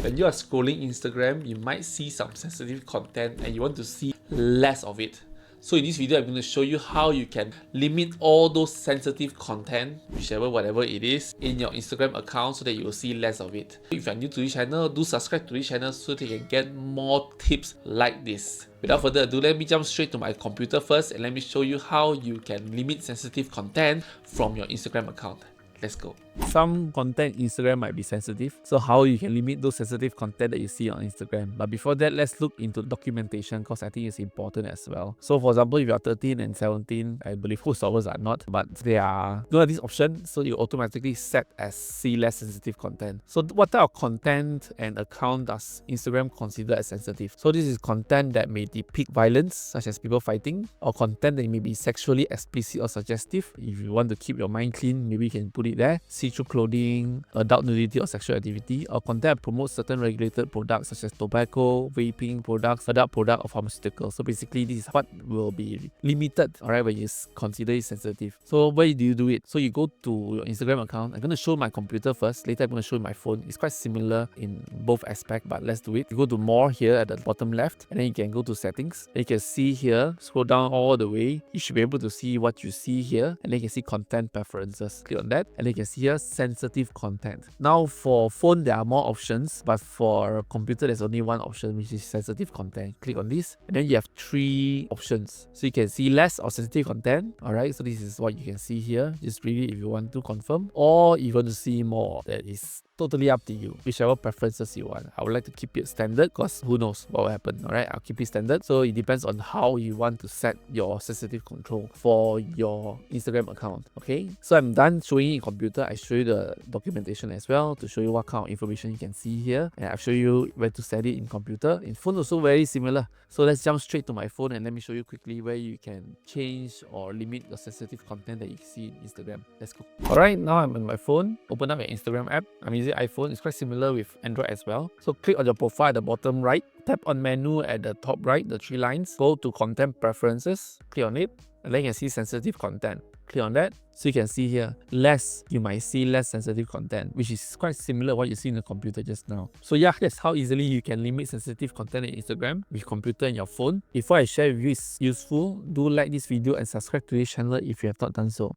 When you are scrolling Instagram, you might see some sensitive content and you want to see less of it. So in this video, I'm going to show you how you can limit all those sensitive content, whatever it is, in your Instagram account so that you will see less of it. If you're new to this channel, do subscribe to this channel so that you can get more tips like this. Without further ado, let me jump straight to my computer first and let me show you how you can limit sensitive content from your Instagram account. Let's go. Some content Instagram might be sensitive, so how you can limit those sensitive content that you see on Instagram. But before that, let's look into documentation because I think it's important as well. So for example, if you are 13 and 17, I believe host hours are not, but they are don't have this option, so you automatically set as see less sensitive content. So what type of content and account does Instagram consider as sensitive? So this is content that may depict violence, such as people fighting, or content that may be sexually explicit or suggestive. If you want to keep your mind clean, maybe you can put it there. See-through clothing, adult nudity or sexual activity, or content that promotes certain regulated products such as tobacco, vaping products, adult product, or pharmaceuticals. So basically, this is what will be limited, alright, when you consider it sensitive. So where do you do it? So you go to your Instagram account. I'm going to show my computer first. Later, I'm going to show you my phone. It's quite similar in both aspects, but let's do it. You go to more here at the bottom left, and then you can go to settings. Then you can see here, scroll down all the way. You should be able to see what you see here, and then you can see content preferences. Click on that, and then you can see here sensitive content. Now for phone there are more options, but for computer there's only one option, which is sensitive content. Click on this, and then you have three options. So you can see less or sensitive content. Alright, so this is what you can see here. Just read it if you want to confirm, or you want to see more. That is totally up to you, whichever preferences you want. I would like to keep it standard because who knows what will happen. Alright, I'll keep it standard. So it depends on how you want to set your sensitive control for your Instagram account. Okay, so I'm done showing you in computer. I show you the documentation as well to show you what kind of information you can see here, and I'll show you where to set it in computer. In phone also very similar. So let's jump straight to my phone and let me show you quickly where you can change or limit the sensitive content that you see in Instagram. Let's go. Alright, now I'm on my phone. Open up your Instagram app. I'm using iPhone. It's quite similar with Android as well. So click on your profile at the bottom right. Tap on menu at the top right, the three lines. Go to content preferences. Click on it, and then you can see sensitive content. Click on that. So you can see here, you might see less sensitive content, which is quite similar to what you see in the computer just now. So yeah, that's how easily you can limit sensitive content in Instagram with computer and your phone. If what I share with you is useful, do like this video and subscribe to this channel if you have not done so.